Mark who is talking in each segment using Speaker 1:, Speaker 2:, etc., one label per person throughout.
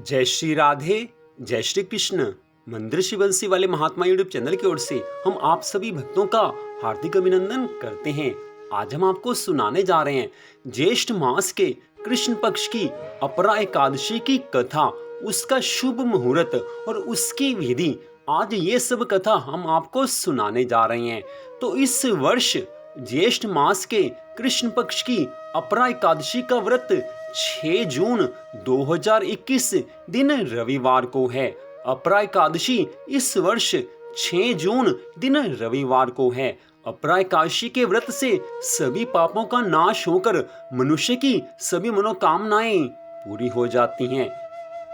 Speaker 1: जय श्री राधे, जय श्री कृष्ण। मंदिर शिवंशी वाले महात्मा यूट्यूब चैनल की ओर से हम आप सभी भक्तों का हार्दिक अभिनंदन करते हैं। आज हम आपको सुनाने जा रहे हैं ज्येष्ठ मास के कृष्ण पक्ष की अपरा एकादशी की कथा, उसका शुभ मुहूर्त और उसकी विधि। आज ये सब कथा हम आपको सुनाने जा रहे हैं। तो इस वर्ष ज्येष्ठ मास के कृष्ण पक्ष की अपरा एकादशी का व्रत 6 जून 2021 दिन रविवार को है। अपरा एकादशी इस वर्ष 6 जून दिन रविवार को है। अपरा एकादशी के व्रत से सभी पापों का नाश होकर मनुष्य की सभी मनोकामनाएं पूरी हो जाती हैं।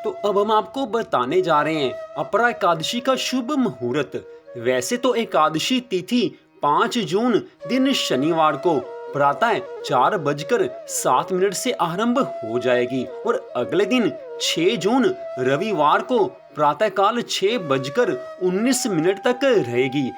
Speaker 1: तो अब हम आपको बताने जा रहे हैं अपरा एकादशी का शुभ मुहूर्त। वैसे तो एकादशी तिथि 5 जून दिन शनिवार को प्रातः 4:07 से आरंभ हो जाएगी और अगले दिन 6 जून रविवार को प्रातःकाल 6:19 तक रहेगी।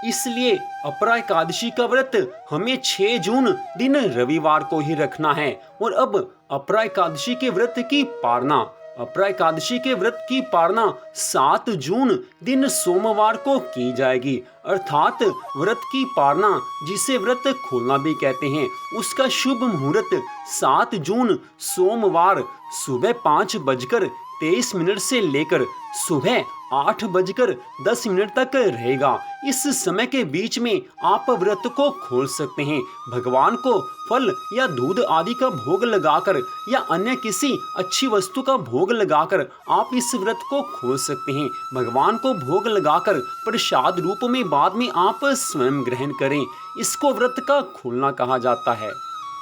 Speaker 1: इसलिए अपरा एकादशी का व्रत हमें 6 जून दिन रविवार को ही रखना है। और अब अपरा एकादशी के व्रत की पारणा, अपरा एकादशी के व्रत की पारणा 7 जून दिन सोमवार को की जाएगी। अर्थात व्रत की पारणा, जिसे व्रत खोलना भी कहते हैं, उसका शुभ मुहूर्त 7 जून सोमवार सुबह 5:23 से लेकर सुबह 8:10 तक रहेगा। इस समय के बीच में आप व्रत को खोल सकते हैं। भगवान को फल या दूध आदि का भोग लगाकर या अन्य किसी अच्छी वस्तु का भोग लगाकर आप इस व्रत को खोल सकते हैं। भगवान को भोग लगाकर प्रसाद रूप में बाद में आप स्वयं ग्रहण करें। इसको व्रत का खोलना कहा जाता है।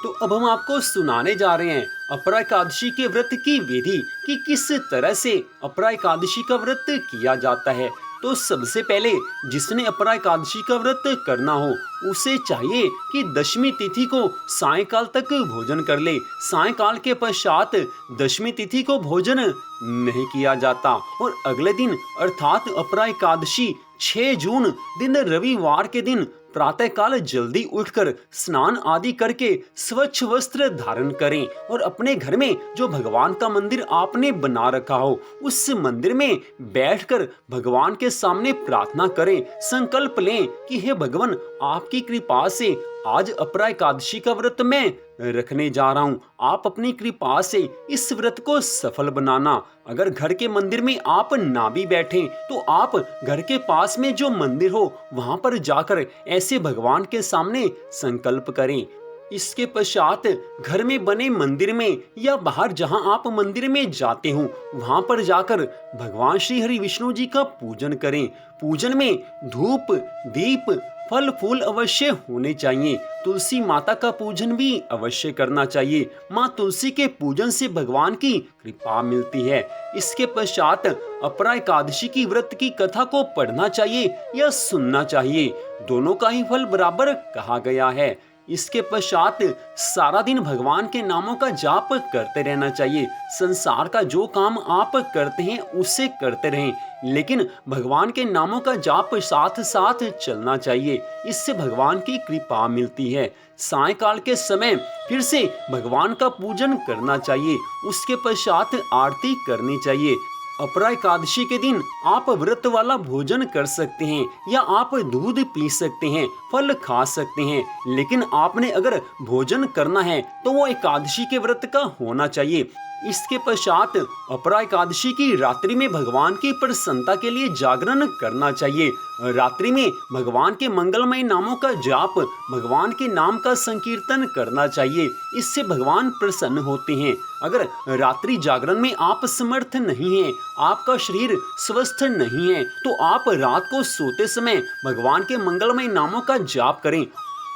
Speaker 1: तो अब हम आपको सुनाने जा रहे हैं अपरा एकादशी के व्रत की विधि कि किस तरह से अपरा एकादशी का व्रत किया जाता है। तो सबसे पहले जिसने अपरा एकादशी का व्रत करना हो उसे चाहिए कि दशमी तिथि को सायंकाल तक भोजन कर ले। सायंकाल के पश्चात दशमी तिथि को भोजन नहीं किया जाता और अगले दिन अर्थात अपरा एकादशी 6 जून दिन रविवार के दिन प्रातःकाल जल्दी उठकर स्नान आदि करके स्वच्छ वस्त्र धारण करें और अपने घर में जो भगवान का मंदिर आपने बना रखा हो उस मंदिर में बैठकर भगवान के सामने प्रार्थना करें। संकल्प लें कि हे भगवान, आपकी कृपा से आज अपरा एकादशी का व्रत मैं रखने जा रहा हूँ। आप अपनी कृपा से इस व्रत को सफल बनाना। अगर घर के मंदिर में आप ना भी बैठें तो आप घर के पास में जो मंदिर हो वहां पर जाकर ऐसे भगवान के सामने संकल्प करें। इसके पश्चात घर में बने मंदिर में या बाहर जहां आप मंदिर में जाते हो वहां पर जाकर भगवान श्री हरि विष्णु जी का पूजन करें। पूजन में धूप, दीप, फल फूल अवश्य होने चाहिए। तुलसी माता का पूजन भी अवश्य करना चाहिए। माँ तुलसी के पूजन से भगवान की कृपा मिलती है। इसके पश्चात अपरा एकादशी की व्रत की कथा को पढ़ना चाहिए या सुनना चाहिए। दोनों का ही फल बराबर कहा गया है। इसके पश्चात सारा दिन भगवान के नामों का जाप करते रहना चाहिए। संसार का जो काम आप करते हैं उसे करते रहें, लेकिन भगवान के नामों का जाप साथ साथ चलना चाहिए। इससे भगवान की कृपा मिलती है। सायंकाल के समय फिर से भगवान का पूजन करना चाहिए। उसके पश्चात आरती करनी चाहिए। अपरा एकादशी के दिन आप व्रत वाला भोजन कर सकते हैं या आप दूध पी सकते हैं, फल खा सकते हैं, लेकिन आपने अगर भोजन करना है तो वो एकादशी के व्रत का होना चाहिए। इसके पश्चात अपरा एकादशी की रात्रि में भगवान की प्रसन्नता के लिए जागरण करना चाहिए। रात्रि में भगवान के मंगलमय नामों का जाप, भगवान के नाम का संकीर्तन करना चाहिए। इससे भगवान प्रसन्न होते हैं। अगर रात्रि जागरण में आप समर्थ नहीं हैं, आपका शरीर स्वस्थ नहीं है, तो आप रात को सोते समय भगवान के मंगलमय नामों का जाप करें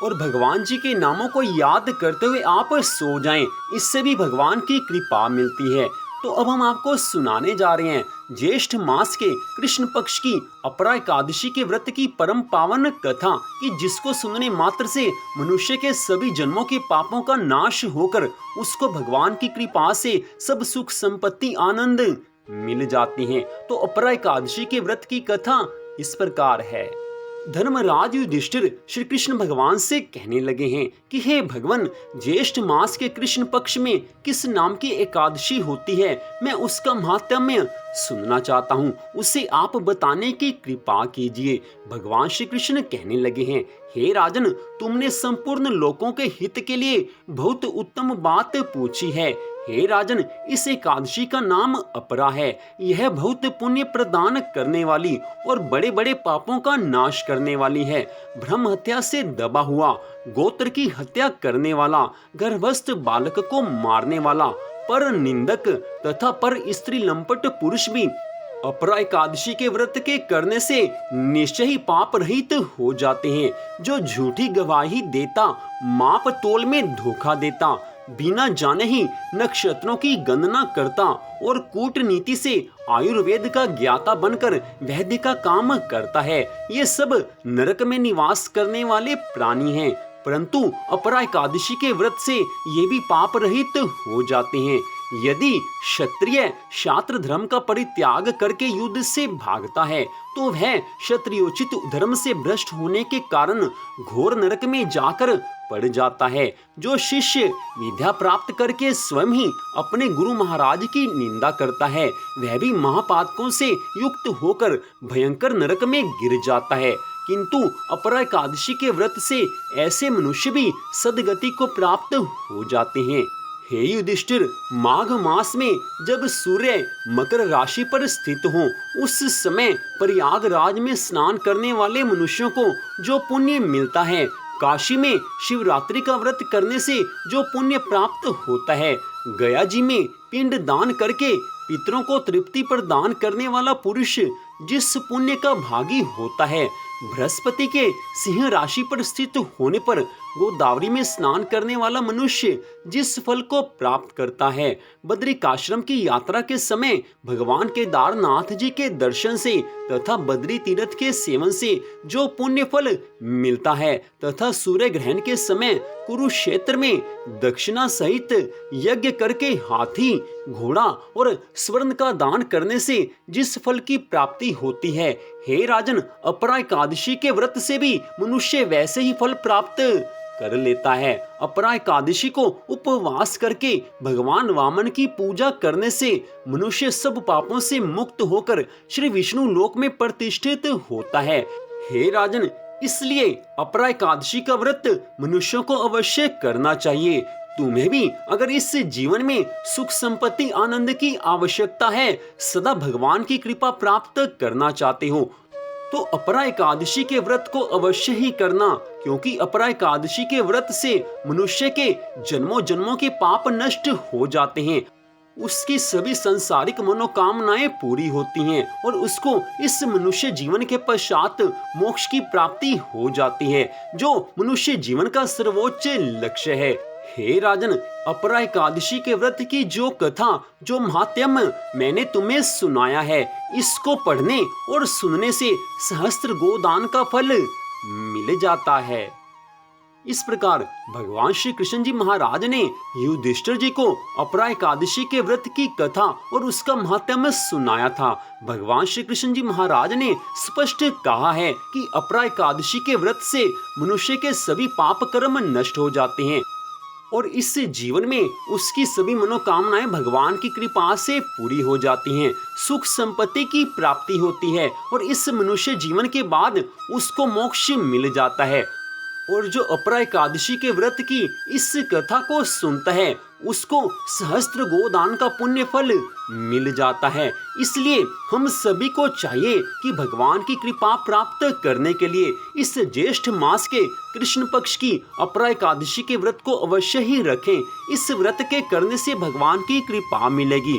Speaker 1: और भगवान जी के नामों को याद करते हुए आप सो जाएं। इससे भी भगवान की कृपा मिलती है। तो अब हम आपको सुनाने जा रहे हैं ज्येष्ठ मास के कृष्ण पक्ष की अपरा एकादशी के व्रत की परम पावन कथा कि जिसको सुनने मात्र से मनुष्य के सभी जन्मों के पापों का नाश होकर उसको भगवान की कृपा से सब सुख संपत्ति आनंद मिल जाती हैं। तो अपरा एकादशी के व्रत की कथा इस प्रकार है। धर्मराज युधिष्ठिर श्री कृष्ण भगवान से कहने लगे हैं कि हे भगवान, ज्येष्ठ मास के कृष्ण पक्ष में किस नाम की एकादशी होती है, मैं उसका महात्म्य सुनना चाहता हूँ, उसे आप बताने की कृपा कीजिए। भगवान श्री कृष्ण कहने लगे हैं, हे राजन, तुमने संपूर्ण लोगों के हित के लिए बहुत उत्तम बात पूछी है। हे राजन, इस एकादशी का नाम अपरा है। यह बहुत पुण्य प्रदान करने वाली और बड़े बड़े पापों का नाश करने वाली है। ब्रह्म हत्या से दबा हुआ, गोत्र की हत्या करने वाला, गर्भस्थ बालक को मारने वाला, पर निंदक तथा पर स्त्री लंपट पुरुष भी अपरा एकादशी के व्रत के करने से निश्चय ही पाप रहित हो जाते हैं। जो झूठी गवाही देता, माप तोल में धोखा देता, बिना जाने ही नक्षत्रों की गणना करता और कूटनीति से आयुर्वेद का ज्ञाता बनकर वैद्य का काम करता है, ये सब नरक में निवास करने वाले प्राणी हैं। परंतु अपरा एकादशी के व्रत से ये भी पाप रहित हो जाते हैं। यदि क्षत्रिय शास्त्र धर्म का परित्याग करके युद्ध से भागता है तो वह क्षत्रियोचित धर्म से भ्रष्ट होने के कारण घोर नरक में जाकर पड़ जाता है। जो शिष्य विद्या प्राप्त करके स्वयं ही अपने गुरु महाराज की निंदा करता है, वह भी महापातकों से युक्त होकर भयंकर नरक में गिर जाता है। किंतु अपरा एकादशी के व्रत से ऐसे मनुष्य भी सदगति को प्राप्त हो जाते हैं। हे युधिष्ठिर, माघ मास में जब सूर्य मकर राशि पर स्थित हो, उस समय प्रयागराज में स्नान करने वाले मनुष्यों को जो पुण्य मिलता है, काशी में शिवरात्रि का व्रत करने से जो पुण्य प्राप्त होता है, गया जी में पिंड दान करके पितरों को तृप्ति प्रदान करने वाला पुरुष जिस पुण्य का भागी होता है, बृहस्पति के सिंह राशि पर स्थित होने पर गोदावरी में स्नान करने वाला मनुष्य जिस फल को प्राप्त करता है, बद्रिकाश्रम की यात्रा के समय भगवान केदारनाथ जी के दर्शन से तथा बद्री तीर्थ के सेवन से जो पुण्य फल मिलता है, तथा सूर्य ग्रहण के समय कुरुक्षेत्र में दक्षिणा सहित यज्ञ करके हाथी, घोड़ा और स्वर्ण का दान करने से जिस फल की प्राप्ति होती है, हे राजन, अपरा एकादशी के व्रत से भी मनुष्य वैसे ही फल प्राप्त कर लेता है। अपरा एकादशी को उपवास करके भगवान वामन की पूजा करने से मनुष्य सब पापों से मुक्त होकर श्री विष्णु लोक में प्रतिष्ठित होता है। हे राजन, इसलिए अपरा एकादशी का व्रत मनुष्यों को अवश्य करना चाहिए। तुम्हें भी अगर इस जीवन में सुख संपत्ति आनंद की आवश्यकता है, सदा भगवान की कृपा प्राप्त करना चाहते हो, तो अपरा एकादशी के व्रत को अवश्य ही करना, क्योंकि अपरा एकादशी के व्रत से मनुष्य के जन्मों जन्मों के पाप नष्ट हो जाते हैं, उसकी सभी संसारिक मनोकामनाएं पूरी होती हैं और उसको इस मनुष्य जीवन के पश्चात मोक्ष की प्राप्ति हो जाती है, जो मनुष्य जीवन का सर्वोच्च लक्ष्य है। हे राजन, अपरा एकादशी के व्रत की जो कथा, जो महात्म्य मैंने तुम्हें सुनाया है, इसको पढ़ने और सुनने से सहस्त्र गोदान का फल मिल जाता है। इस प्रकार भगवान श्री कृष्ण जी महाराज ने युधिष्ठिर जी को अपरा एकादशी के व्रत की कथा और उसका महात्म्य सुनाया था। भगवान श्री कृष्ण जी महाराज ने स्पष्ट कहा है कि अपरा एकादशी के व्रत से मनुष्य के सभी पाप कर्म नष्ट हो जाते हैं और इस जीवन में उसकी सभी मनोकामनाएं भगवान की कृपा से पूरी हो जाती हैं, सुख संपत्ति की प्राप्ति होती है और इस मनुष्य जीवन के बाद उसको मोक्ष मिल जाता है। और जो अपरा एकादशी के व्रत की इस कथा को सुनता है, उसको सहस्त्र गोदान का पुण्य फल मिल जाता है। इसलिए हम सभी को चाहिए कि भगवान की कृपा प्राप्त करने के लिए इस ज्येष्ठ मास के कृष्ण पक्ष की अपरा एकादशी के व्रत को अवश्य ही रखें। इस व्रत के करने से भगवान की कृपा मिलेगी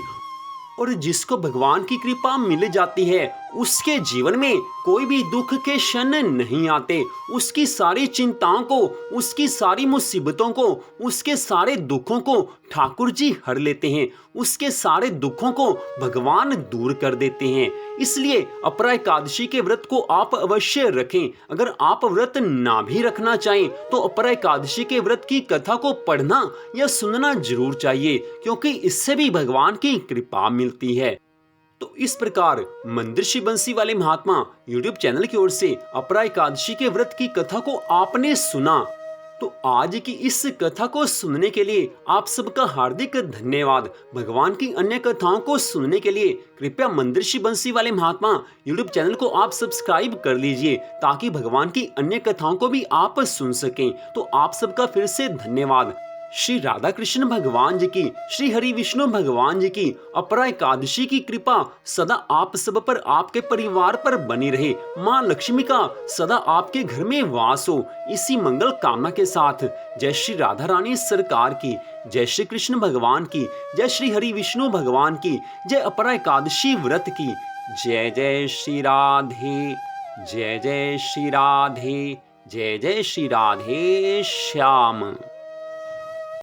Speaker 1: और जिसको भगवान की कृपा मिल जाती है उसके जीवन में कोई भी दुख के क्षण नहीं आते। उसकी सारी चिंताओं को, उसकी सारी मुसीबतों को, उसके सारे दुखों को ठाकुर जी हर लेते हैं, उसके सारे दुखों को भगवान दूर कर देते हैं। इसलिए अपरा एकादशी के व्रत को आप अवश्य रखें। अगर आप व्रत ना भी रखना चाहें तो अपरा एकादशी के व्रत की कथा को पढ़ना या सुनना जरूर चाहिए, क्योंकि इससे भी भगवान की कृपा मिलती है। तो इस प्रकार मंदिर श्री बंसी वाले महात्मा यूट्यूब चैनल की ओर से अपरा एकादशी के व्रत की कथा को आपने सुना। तो आज की इस कथा को सुनने के लिए आप सबका हार्दिक धन्यवाद। भगवान की अन्य कथाओं को सुनने के लिए कृपया मंदिर श्री बंसी वाले महात्मा यूट्यूब चैनल को आप सब्सक्राइब कर लीजिए, ताकि भगवान की अन्य कथाओं को भी आप सुन सकें। तो आप सबका फिर से धन्यवाद। श्री राधा कृष्ण भगवान जी की, श्री हरि विष्णु भगवान जी की अपरा एकादशी की कृपा सदा आप सब पर, आपके परिवार पर बनी रहे। माँ लक्ष्मी का सदा आपके घर में वास हो, इसी मंगल कामना के साथ जय श्री राधा रानी सरकार की, जय श्री कृष्ण भगवान की, जय श्री हरि विष्णु भगवान की, जय अपरा एकादशी व्रत की। जय जय श्री राधे, जय जय श्री राधे, जय जय श्री राधे श्याम।